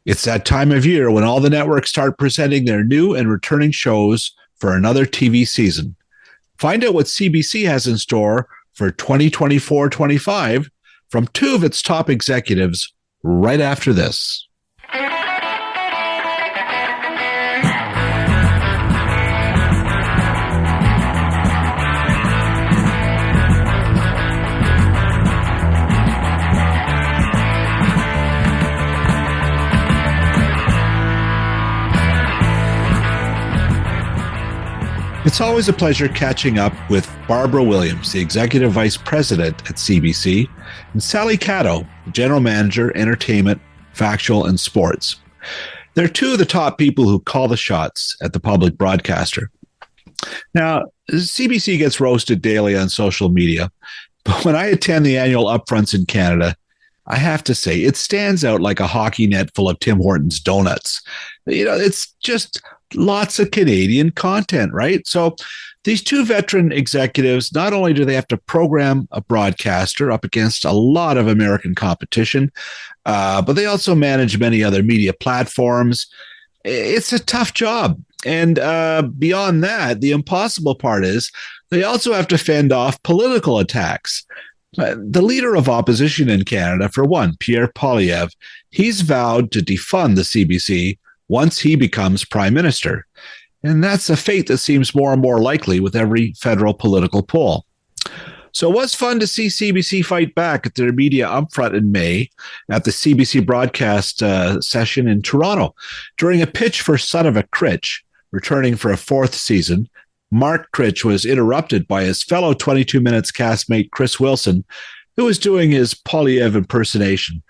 It's that time of year when all the networks start presenting their new and returning shows for another TV season. Find out what CBC has in store for 2024-25 from two of its top executives right after this. It's always a pleasure catching up with Barbara Williams, the Executive Vice President at CBC, and Sally Catto, General Manager, Entertainment, Factual, and Sports. They're two of the top people who call the shots at the public broadcaster. Now, CBC gets roasted daily on social media, but when I attend the annual upfronts in Canada, I have to say it stands out like a hockey net full of Tim Hortons donuts. It's just lots of Canadian content, right? So these two veteran executives, not only do they have to program a broadcaster up against a lot of American competition, but they also manage many other media platforms. It's a tough job. And beyond that, the impossible part is they also have to fend off political attacks. The leader of opposition in Canada, for one, Pierre Poilievre, he's vowed to defund the CBC once he becomes prime minister. And that's a fate that seems more and more likely with every federal political poll. So it was fun to see CBC fight back at their media upfront in May at the CBC broadcast session in Toronto. During a pitch for Son of a Critch, returning for a fourth season, Mark Critch was interrupted by his fellow 22 Minutes castmate Chris Wilson, who was doing his Poilievre impersonation.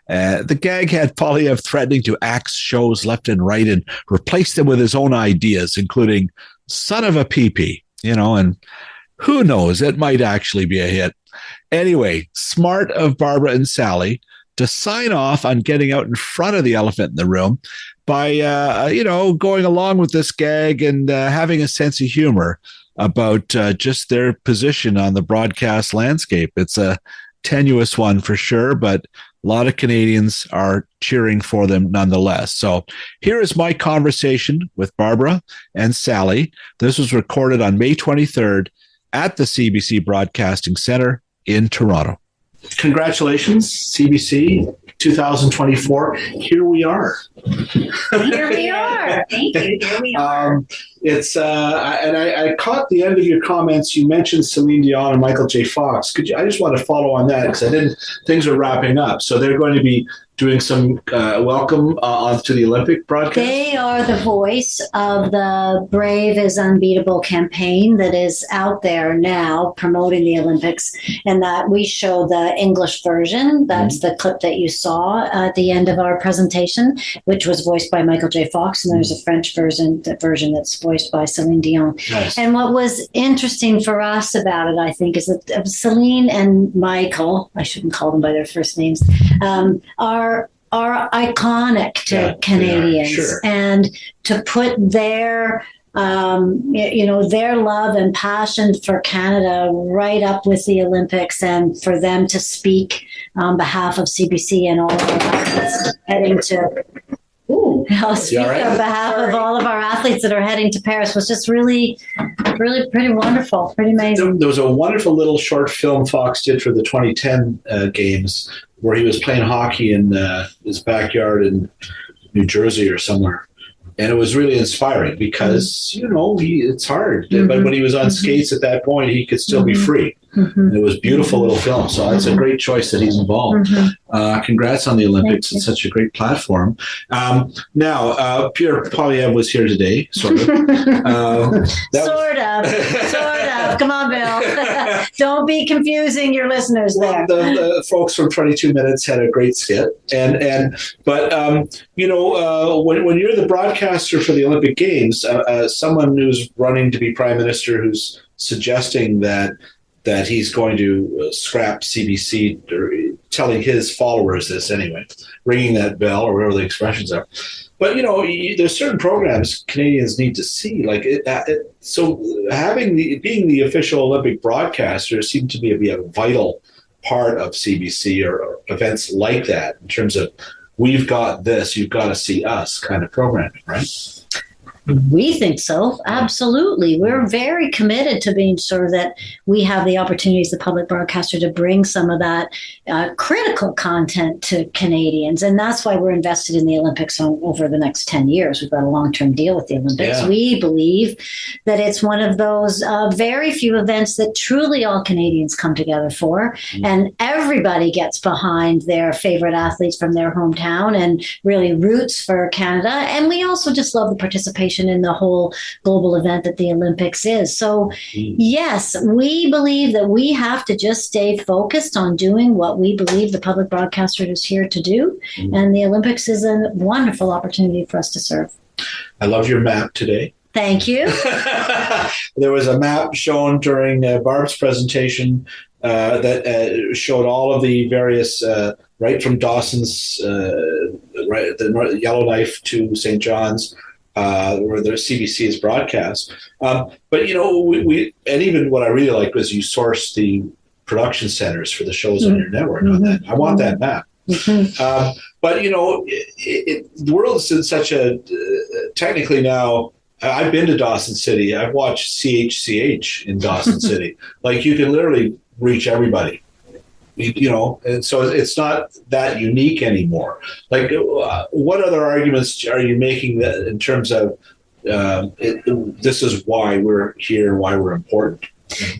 The gag had Poilievre threatening to axe shows left and right and replace them with his own ideas, including son of a pee-pee, and who knows, it might actually be a hit. Anyway, smart of Barbara and Sally to sign off on getting out in front of the elephant in the room by, going along with this gag and having a sense of humor about just their position on the broadcast landscape. It's a tenuous one for sure, but a lot of Canadians are cheering for them nonetheless. So here is my conversation with Barbara and Sally. This was recorded on May 23rd at the CBC Broadcasting Centre in Toronto. Congratulations, CBC 2024. Here we are. Here we are. Thank you. Here we are. I caught the end of your comments. You mentioned Celine Dion and Michael J. Fox. I just want to follow on that because things are wrapping up. So they're going to be doing some welcome onto the Olympic broadcast. They are the voice of the Brave is Unbeatable campaign that is out there now promoting the Olympics, and that we show the English version. That's the clip that you saw at the end of our presentation, which was voiced by Michael J. Fox, and there's a French version, the version that's voiced by Celine Dion. Nice. And what was interesting for us about it, I think, is that Celine and Michael, I shouldn't call them by their first names, are iconic to Canadians, sure. And to put their their love and passion for Canada right up with the Olympics, and for them to speak on behalf of CBC and all of our athletes heading to. I'll speak on behalf of all of our athletes that are heading to Paris was just really, really pretty wonderful, pretty amazing. There was a wonderful little short film Fox did for the 2010 games where he was playing hockey in his backyard in New Jersey or somewhere. And it was really inspiring because, it's hard. Mm-hmm. But when he was on skates at that point, he could still be free. Mm-hmm. And it was a beautiful little film. So it's a great choice that he's involved. Mm-hmm. Congrats on the Olympics. It's such a great platform. Now, Pierre Poilievre was here today, sort of. Sort of. Come on, Bill. Don't be confusing your listeners there. The folks from 22 Minutes had a great skit. But when you're the broadcaster for the Olympic Games, someone who's running to be prime minister who's suggesting that he's going to scrap CBC, or telling his followers this anyway, ringing that bell or whatever the expressions are. But, there's certain programs Canadians need to see. So being the official Olympic broadcaster seemed to me to be a vital part of CBC or events like that in terms of we've got this, you've got to see us kind of programming, right? We think so. Absolutely. We're very committed to being sure that we have the opportunities, the public broadcaster, to bring some of that critical content to Canadians. And that's why we're invested in the Olympics over the next 10 years. We've got a long-term deal with the Olympics. Yeah. We believe that it's one of those very few events that truly all Canadians come together for. Mm-hmm. And everybody gets behind their favorite athletes from their hometown and really roots for Canada. And we also just love the participation in the whole global event that the Olympics is. So, yes, we believe that we have to just stay focused on doing what we believe the public broadcaster is here to do. And the Olympics is a wonderful opportunity for us to serve. I love your map today. Thank you. There was a map shown during Barb's presentation that showed all of the various, right from Dawson's, the Yellowknife to St. John's, where the CBC is broadcast. But, you know, we and even what I really liked was you sourced the production centers for the shows on your network on that. I want that map. But, you know, the world is in such a, technically now, I've been to Dawson City. I've watched CHCH in Dawson City. Like, you can literally reach everybody. You know, and so it's not that unique anymore. Like, what other arguments are you making that in terms of this is why we're here, why we're important?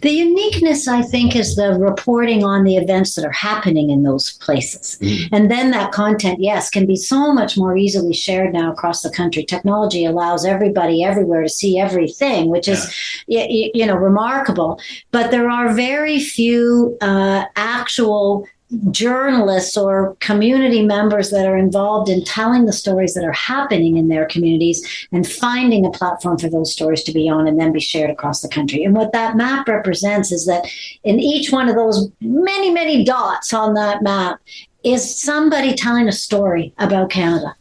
The uniqueness, I think, is the reporting on the events that are happening in those places. And then that content, yes, can be so much more easily shared now across the country. Technology allows everybody everywhere to see everything, which is, you know, remarkable. But there are very few actual journalists or community members that are involved in telling the stories that are happening in their communities and finding a platform for those stories to be on and then be shared across the country. And what that map represents is that in each one of those many, many dots on that map is somebody telling a story about Canada.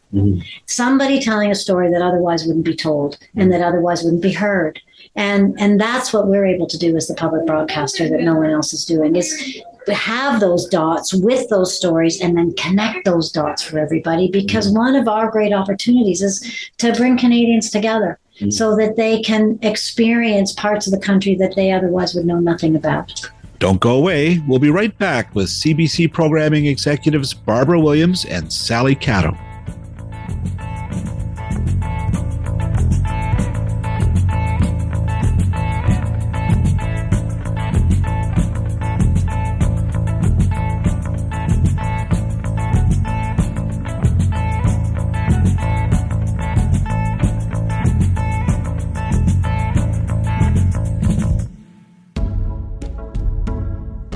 Somebody telling a story that otherwise wouldn't be told and that otherwise wouldn't be heard. And that's what we're able to do as the public broadcaster that no one else is doing, is have those dots with those stories and then connect those dots for everybody, because one of our great opportunities is to bring Canadians together so that they can experience parts of the country that they otherwise would know nothing about. Don't go away. We'll be right back with CBC programming executives Barbara Williams and Sally Catto.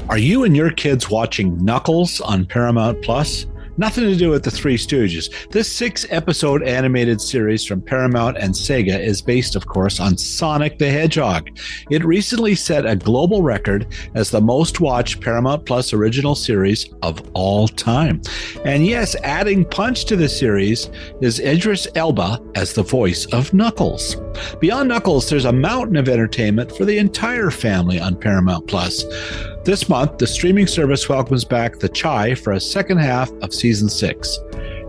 Are you and your kids watching Knuckles on Paramount Plus? Nothing to do with the Three Stooges. This 6-episode animated series from Paramount and Sega is based, of course, on Sonic the Hedgehog. It recently set a global record as the most watched Paramount Plus original series of all time. And yes, adding punch to the series is Idris Elba as the voice of Knuckles. Beyond Knuckles, there's a mountain of entertainment for the entire family on Paramount Plus. This month, the streaming service welcomes back The Chai for a second half of season 6.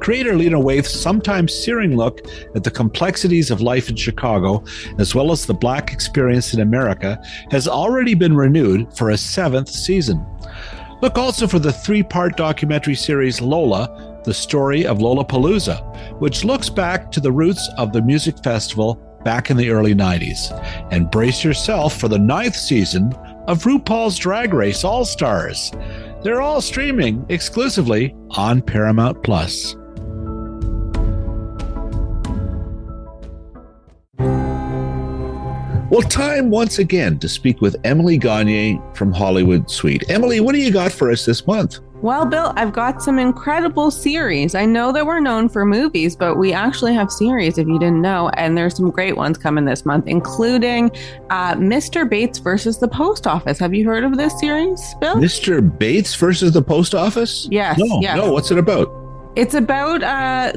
Creator Lena Waithe's sometimes searing look at the complexities of life in Chicago, as well as the Black experience in America, has already been renewed for a 7th season. Look also for the 3-part documentary series Lola, the story of Lollapalooza, which looks back to the roots of the music festival back in the early 90s. And brace yourself for the 9th season of RuPaul's Drag Race All-Stars. They're all streaming exclusively on Paramount Plus. Well, time once again to speak with Emily Gagne from Hollywood Suite. Emily, what do you got for us this month? Well, Bill, I've got some incredible series. I know that we're known for movies, but we actually have series, if you didn't know, and there's some great ones coming this month, including Mr. Bates versus the Post Office. Have you heard of this series, Bill? Mr. Bates versus the Post Office? Yes. No, what's it about? It's about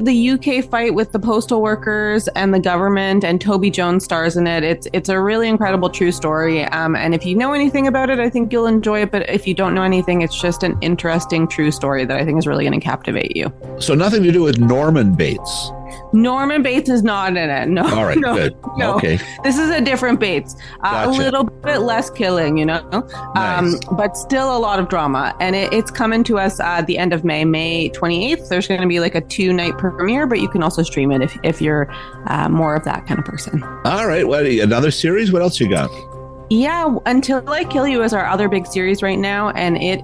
the UK fight with the postal workers and the government, and Toby Jones stars in it. It's a really incredible true story. And if you know anything about it, I think you'll enjoy it. But if you don't know anything, it's just an interesting true story that I think is really going to captivate you. So nothing to do with Norman Bates. Norman Bates is not in it. No. All right, no, good. No. Okay. This is a different Bates. Gotcha. A little bit less killing, Nice. But still a lot of drama. And it's coming to us the end of May 28th. There's going to be like a 2-night premiere, but you can also stream it if you're more of that kind of person. All right. Well, another series? What else you got? Yeah, Until I Kill You is our other big series right now, and it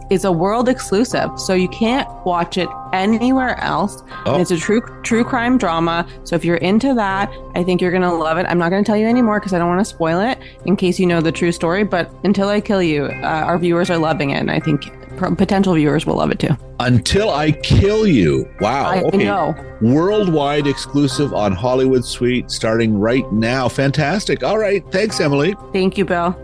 is a world exclusive, so you can't watch it anywhere else. Oh. And it's a true crime drama, so if you're into that, I think you're going to love it. I'm not going to tell you anymore because I don't want to spoil it in case you know the true story, but Until I Kill You, our viewers are loving it, and I think potential viewers will love it too. Until I Kill You. Wow. I know. Worldwide exclusive on Hollywood Suite starting right now. Fantastic. All right. Thanks, Emily. Thank you, Bill.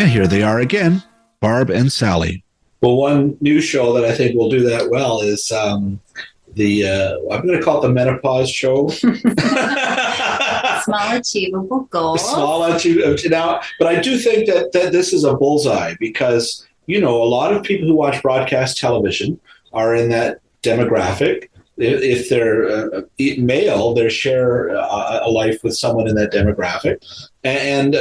And here they are again, Barb and Sally. Well, one new show that I think will do that well is I'm going to call it the menopause show. Small Achievable Goals. Now, but I do think that this is a bullseye because, a lot of people who watch broadcast television are in that demographic. If they're male, they share a life with someone in that demographic. And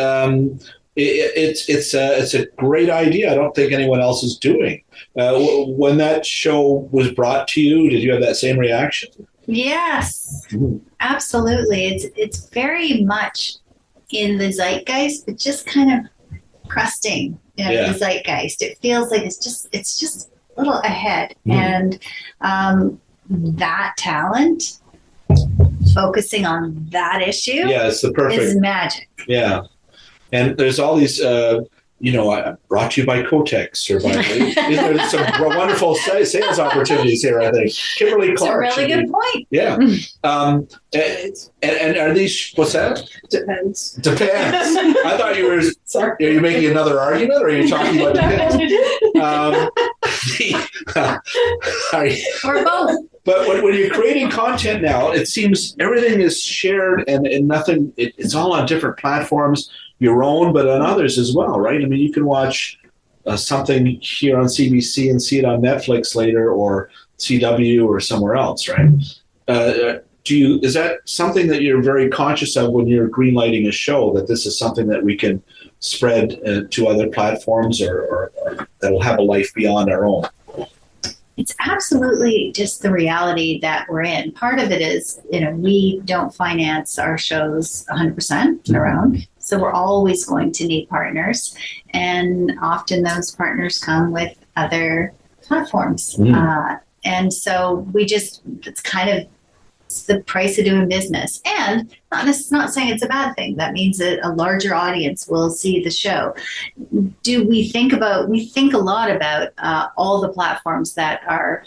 it's a great idea. I don't think anyone else is doing. When that show was brought to you, did you have that same reaction? Yes, absolutely. It's very much in the zeitgeist, but just kind of crusting the zeitgeist. It feels like it's just a little ahead, and that talent focusing on that issue, it's the perfect is magic. Yeah. And there's all these, brought to you by Kotex or by, there's some wonderful sales opportunities here, I think. Kimberly Clark. It's a really good point. Yeah. And are these, what's that? Depends. I thought you were, Sorry. are you making another argument or are you talking about depends? Or both. But when you're creating content now, it seems everything is shared and nothing, it's all on different platforms, your own, but on others as well, right? I mean, you can watch something here on CBC and see it on Netflix later or CW or somewhere else, right? Is that something that you're very conscious of when you're greenlighting a show, that this is something that we can spread to other platforms or that will have a life beyond our own? It's absolutely just the reality that we're in. Part of it is, we don't finance our shows 100% our own. So we're always going to need partners. And often those partners come with other platforms. And so it's the price of doing business. And not saying it's a bad thing. That means that a larger audience will see the show. We think a lot about all the platforms that our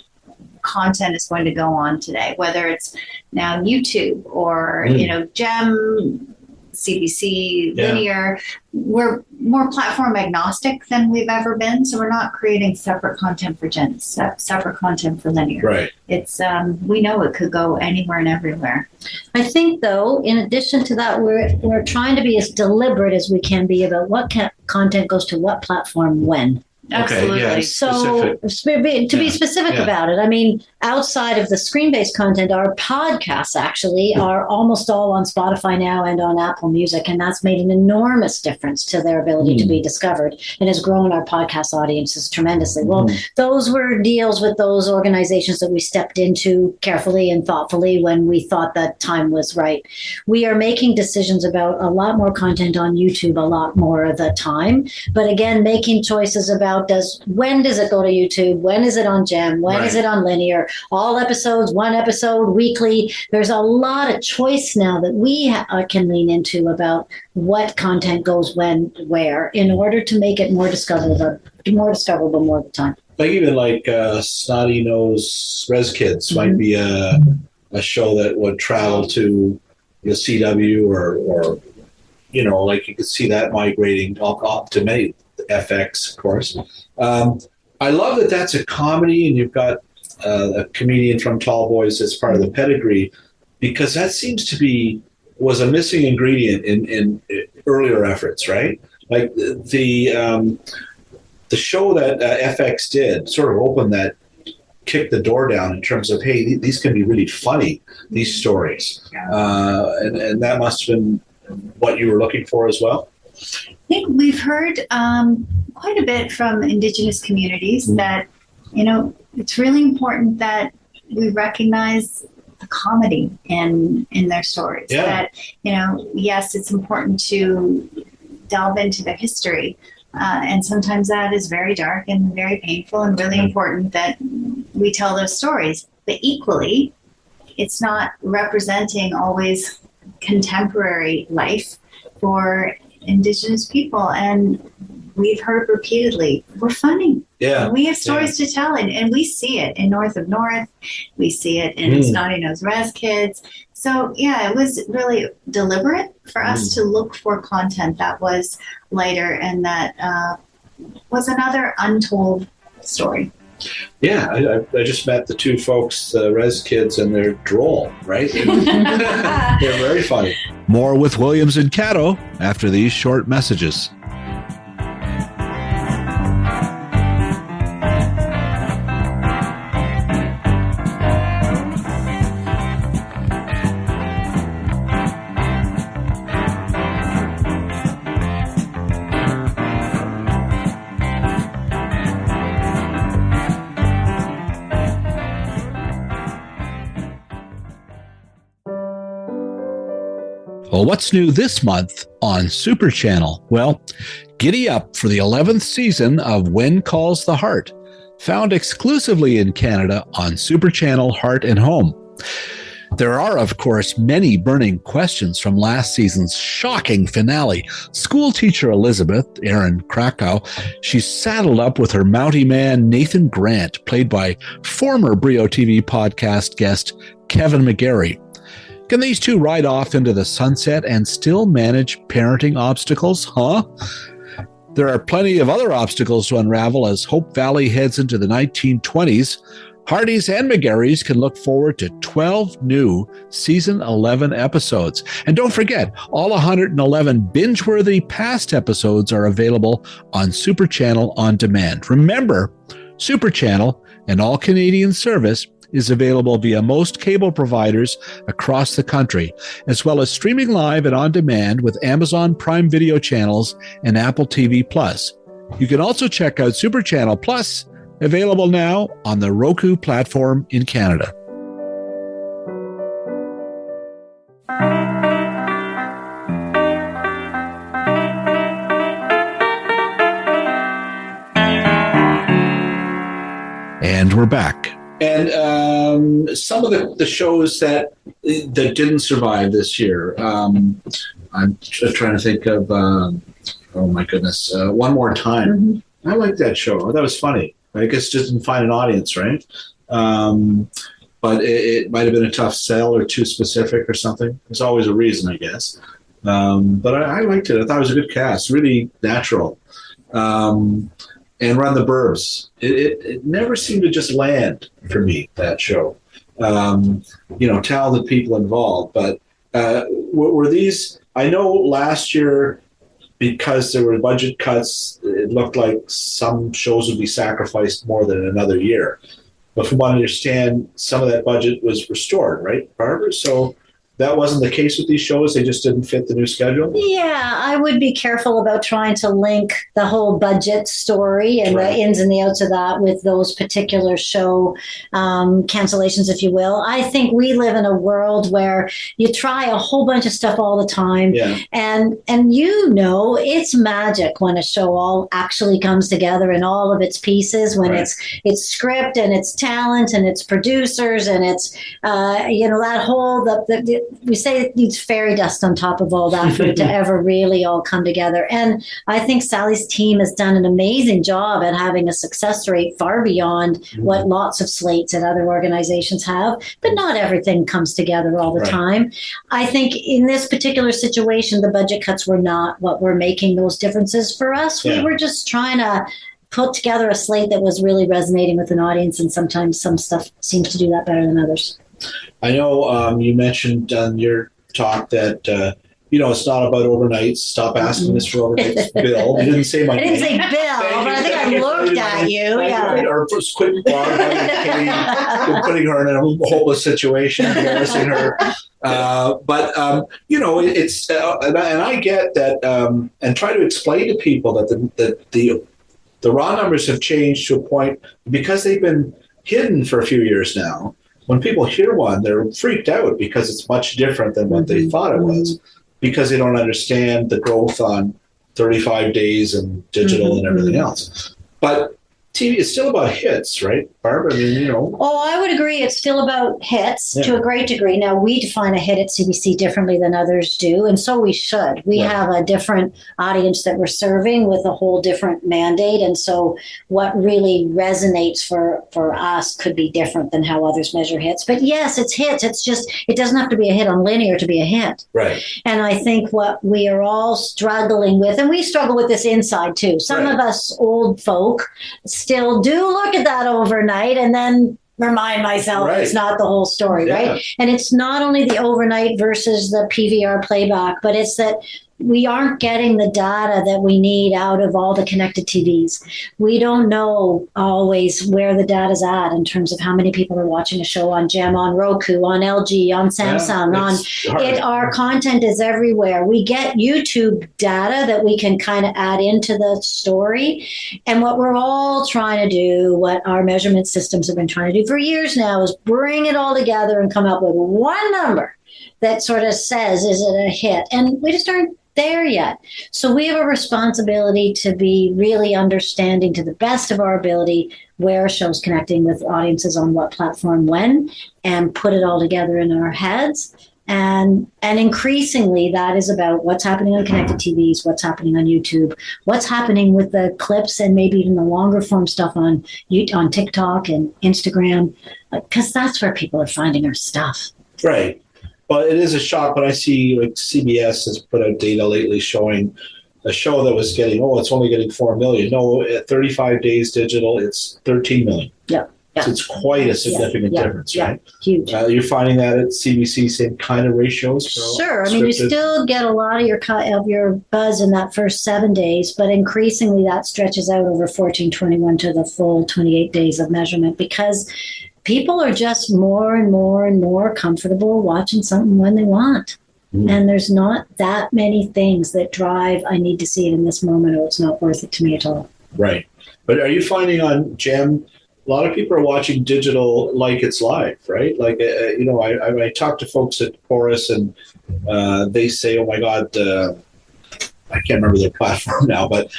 content is going to go on today, whether it's now YouTube or, GEM, CBC, linear. We're more platform agnostic than we've ever been. So we're not creating separate content for separate content for linear. Right. It's we know it could go anywhere and everywhere. I think, though, in addition to that, we're trying to be as deliberate as we can be about what content goes to what platform when. Absolutely. Okay, yeah, So to be specific about it, I mean, outside of the screen-based content, our podcasts actually are almost all on Spotify now and on Apple Music, and that's made an enormous difference to their ability to be discovered and has grown our podcast audiences tremendously. Well, those were deals with those organizations that we stepped into carefully and thoughtfully when we thought that time was right. We are making decisions about a lot more content on YouTube a lot more of the time, but again, making choices about about when does it go to YouTube? When is it on Gem? When is it on linear? All episodes, one episode, weekly. There's a lot of choice now that we can lean into about what content goes when, where, in order to make it more discoverable more of the time. Like even Snotty Nose Res Kids might be a show that would travel to the CW or you could see that migrating up to many FX, of course. I love that that's a comedy, and you've got a comedian from Tall Boys as part of the pedigree, because that seems to was a missing ingredient in earlier efforts, right? Like the show that FX did sort of opened kicked the door down in terms of, hey, these can be really funny, these stories. And that must have been what you were looking for as well? I think we've heard quite a bit from Indigenous communities that, it's really important that we recognize the comedy in their stories. Yeah. That, yes, it's important to delve into their history. And sometimes that is very dark and very painful, and really important that we tell those stories. But equally, it's not representing always contemporary life for Indigenous people. And we've heard repeatedly, we're funny. Yeah. We have stories to tell, and we see it in North of North. We see it in Snotty Nose Res Kids. So, yeah, it was really deliberate for us to look for content that was lighter and that was another untold story. Yeah, I just met the two folks, the Res Kids, and they're droll, right? They're very funny. More with Williams and Catto after these short messages. Well, what's new this month on Super Channel? Well, giddy up for the 11th season of When Calls the Heart, found exclusively in Canada on Super Channel Heart and Home. There are, of course, many burning questions from last season's shocking finale. School teacher Elizabeth, Erin Krakow, she's saddled up with her Mountie man Nathan Grant, played by former Brio TV podcast guest Kevin McGarry. Can these two ride off into the sunset and still manage parenting obstacles, huh? There are plenty of other obstacles to unravel as Hope Valley heads into the 1920s. Hardys and McGarrys can look forward to 12 new Season 11 episodes. And don't forget, all 111 binge-worthy past episodes are available on Super Channel On Demand. Remember, Super Channel, an all-Canadian service, is available via most cable providers across the country, as well as streaming live and on demand with Amazon Prime Video channels and Apple TV+. You can also check out Super Channel Plus, available now on the Roku platform in Canada. And we're back. And some of the shows that didn't survive this year, I'm trying to think of, oh my goodness, One More Time. I like that show. That was funny. I guess just didn't find an audience, right? But it might have been a tough sell or too specific or something. There's always a reason, I guess. But I liked it. I thought it was a good cast, really natural. And Run the Burbs. It never seemed to just land for me, that show. Talented people involved. But were these, I know last year, because there were budget cuts, it looked like some shows would be sacrificed more than another year. But from what I understand, some of that budget was restored, right, Barbara? So that wasn't the case with these shows? They just didn't fit the new schedule? Yeah, I would be careful about trying to link the whole budget story and Right. the ins and the outs of that with those particular show cancellations, if you will. I think we live in a world where you try a whole bunch of stuff all the time. Yeah. And it's magic when a show all actually comes together in all of its pieces, when Right. it's script and it's talent and it's producers and it's that whole we say it needs fairy dust on top of all that for it to ever really all come together. And I think Sally's team has done an amazing job at having a success rate far beyond what lots of slates at other organizations have. But not everything comes together all the Right. time. I think in this particular situation, the budget cuts were not what were making those differences for us. Yeah. We were just trying to put together a slate that was really resonating with an audience, and sometimes some stuff seems to do that better than others. I know you mentioned on your talk that it's not about overnights. Stop asking us for overnights. Bill, you didn't say my I name. didn't say Bill, but I think I looked at you. Yeah. Or just quit Katie, putting her in a hopeless situation, embarrassing her. It's and I get that, and try to explain to people that the raw numbers have changed to a point because they've been hidden for a few years now. When people hear one, they're freaked out because it's much different than what they thought it was, because they don't understand the growth on 35 days and digital and everything else. But TV is still about hits, right, Barb? I mean, Oh, I would agree. It's still about hits to a great degree. Now, we define a hit at CBC differently than others do, and so we should. We have a different audience that we're serving with a whole different mandate, and so what really resonates for us could be different than how others measure hits. But yes, it's hits. It's just, it doesn't have to be a hit on linear to be a hit. Right. And I think what we are all struggling with, and we struggle with this inside too. Some of us old folk still do look at that overnight and then remind myself it's not the whole story, right? And it's not only the overnight versus the PVR playback, but it's that we aren't getting the data that we need out of all the connected TVs. We don't know always where the data's at in terms of how many people are watching a show on Gem, on Roku, on LG, on Samsung. Our content is everywhere. We get YouTube data that we can kind of add into the story. And what we're all trying to do, what our measurement systems have been trying to do for years now, is bring it all together and come up with one number that sort of says, is it a hit? And we just aren't there yet. So we have a responsibility to be really understanding to the best of our ability where a show's connecting with audiences on what platform when, and put it all together in our heads. And increasingly that is about what's happening on connected TVs, what's happening on YouTube, what's happening with the clips and maybe even the longer form stuff on TikTok and Instagram, because that's where people are finding our stuff. Right. Well, it is a shock when I see like CBS has put out data lately showing a show that was getting, it's only getting 4 million. No, at 35 days digital, it's 13 million. Yeah. So it's quite a significant difference, right? Huge. You're finding that at CBC, same kind of ratios? Sure. I mean, you still get a lot of your buzz in that first 7 days, but increasingly that stretches out over 14, 21 to the full 28 days of measurement, because people are just more and more and more comfortable watching something when they want. And there's not that many things that drive, I need to see it in this moment or it's not worth it to me at all. Right. But are you finding on Gem, a lot of people are watching digital like it's live, right? Like, I talk to folks at Chorus and they say, oh my God, I can't remember their platform now, but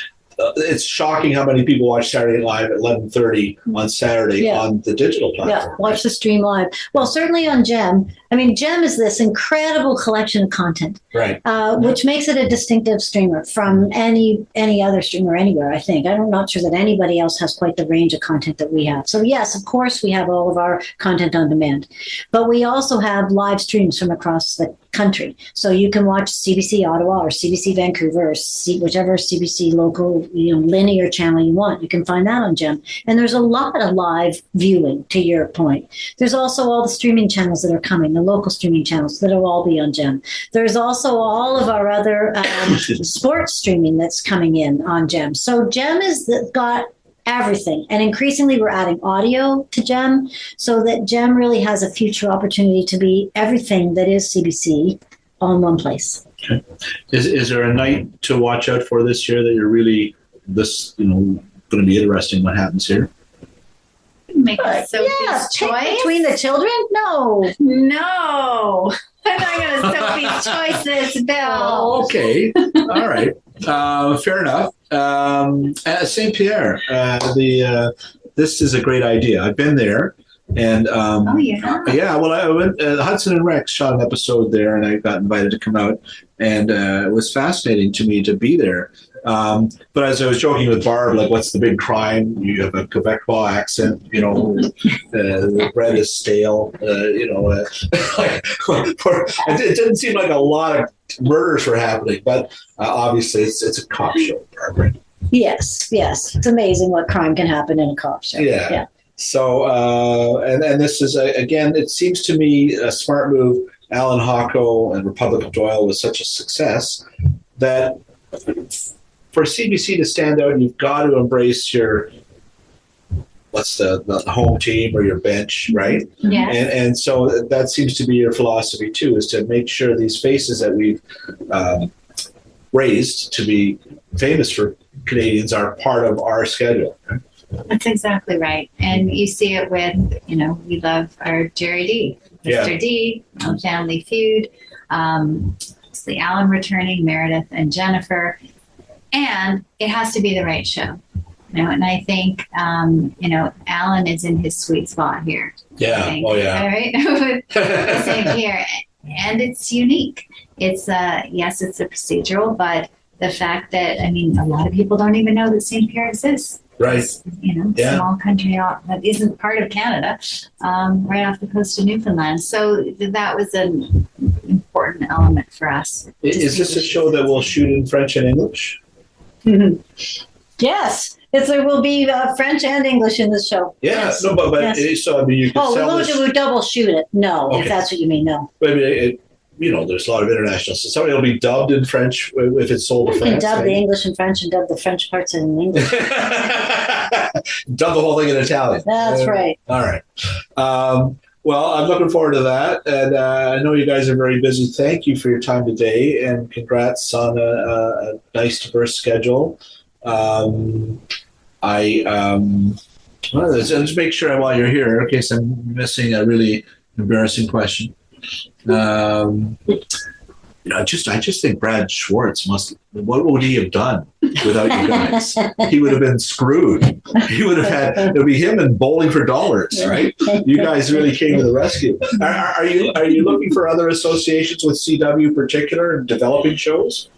it's shocking how many people watch Saturday Night Live at 11:30 on Saturday on the digital platform. Yeah, watch the stream live. Well, certainly on Gem. I mean, Gem is this incredible collection of content, right? Which makes it a distinctive streamer from any other streamer anywhere, I think. I'm not sure that anybody else has quite the range of content that we have. So yes, of course, we have all of our content on demand, but we also have live streams from across the country. So you can watch CBC Ottawa or CBC Vancouver or whichever CBC local linear channel you want. You can find that on Gem. And there's a lot of live viewing, to your point. There's also all the streaming channels that are coming, the local streaming channels that'll all be on Gem. There's also all of our other sports streaming that's coming in on Gem. So Gem has got everything. And increasingly, we're adding audio to GEM so that GEM really has a future opportunity to be everything that is CBC all in one place. Okay. Is there a night to watch out for this year that you're really going to be interesting what happens here? Make Sophie's choice between the children? No. I'm not going to Sophie's choice this, Bill. Oh, okay. All right. Fair enough. St. Pierre, this is a great idea. I've been there. And yeah, well, I went. Hudson and Rex shot an episode there, and I got invited to come out, and it was fascinating to me to be there. But as I was joking with Barb, like, what's the big crime? You have a Quebecois accent, the bread is stale, it didn't seem like a lot of murders were happening, but obviously it's a cop show, Barbara. Yes. It's amazing what crime can happen in a cop show. Yeah. So, and this is, again, it seems to me a smart move. Allan Hawco and Republic of Doyle was such a success that for CBC to stand out, you've got to embrace your, what's the home team or your bench, right? Yeah. And so that seems to be your philosophy too, is to make sure these faces that we've raised to be famous for Canadians are part of our schedule. That's exactly right. And you see it with, we love our Jerry D, Mr. D, Family Feud, it's the Allan returning, Meredith and Jennifer. And it has to be the right show. And I think, Allan is in his sweet spot here. Yeah. Oh, yeah. All right. Same here. And it's unique. It's, yes, it's a procedural, but the fact that, a lot of people don't even know that St. Pierre exists. Right. Small country that isn't part of Canada, right off the coast of Newfoundland. So that was an important element for us. Is this a show that will shoot in French and English? Yes. There will be French and English in this show. Yeah, yes. no, but yes. So you can sell this. We double shoot it. No, okay. If that's what you mean, no. But there's a lot of international. So somebody will be dubbed in French if it's sold to France. You can dub the English in French and dub the French parts in English. Dub the whole thing in Italian. That's right. All right. Well, I'm looking forward to that. And I know you guys are very busy. Thank you for your time today. And congrats on a nice, diverse schedule. Just make sure while you're here, in case I'm missing a really embarrassing question. I just think Brad Schwartz what would he have done without you guys? He would have been screwed. He would have it would be him and Bowling for Dollars, right? You guys really came to the rescue. Are you looking for other associations with CW in particular and developing shows?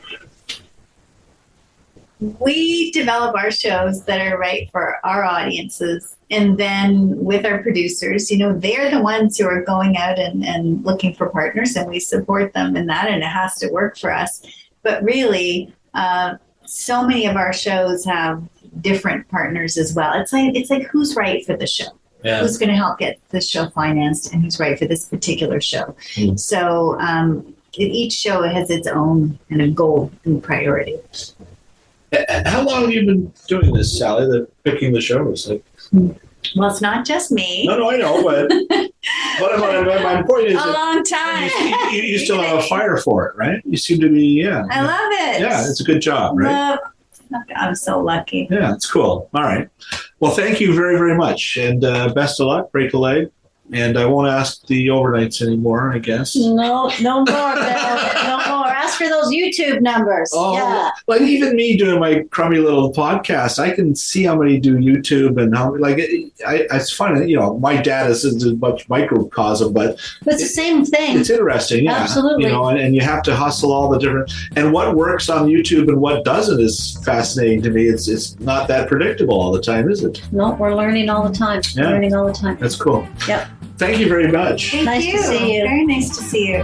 We develop our shows that are right for our audiences. And then with our producers, they're the ones who are going out and looking for partners, and we support them in that, and it has to work for us. But really, so many of our shows have different partners as well. It's like who's right for the show? Yeah. Who's going to help get the show financed, and who's right for this particular show? Mm. So each show has its own kind of goal and priority. How long have you been doing this, Sally, picking the shows? Well, it's not just me. No, I know, but my point is a long time. You still have a fire for it, right? You seem to be, I love it. Yeah, it's a good job, right? I'm so lucky. Yeah, it's cool. All right. Well, thank you very, very much, and best of luck. Break a leg. And I won't ask the overnights anymore, I guess. No more, Bill. No more. Ask for those YouTube numbers. Oh, yeah. Like even me doing my crummy little podcast, I can see how many do YouTube and how, it's funny, my data is a much microcosm, but it's the same thing. It's interesting. Yeah. Absolutely. And you have to hustle all the different, and what works on YouTube and what doesn't is fascinating to me. It's not that predictable all the time, is it? No, we're learning all the time. Yeah. Learning all the time. That's cool. Yep. Thank you very much. Thank you. To see you. Very nice to see you.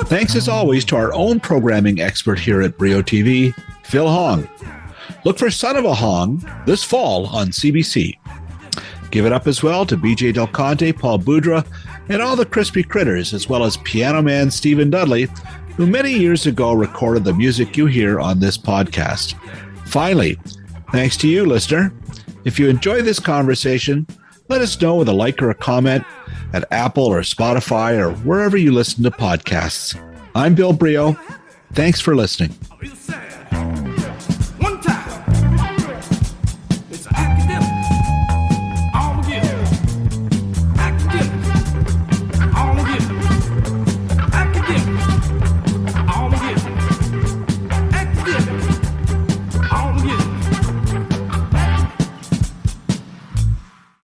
Thanks as always to our own programming expert here at Brio TV, Phil Hong. Look for Son of a Hong this fall on CBC. Give it up as well to BJ Del Conte, Paul Boudra, and all the crispy critters, as well as piano man Stephen Dudley, who many years ago recorded the music you hear on this podcast. Finally, thanks to you, listener. If you enjoy this conversation, let us know with a like or a comment at Apple or Spotify or wherever you listen to podcasts. I'm Bill Brio. Thanks for listening.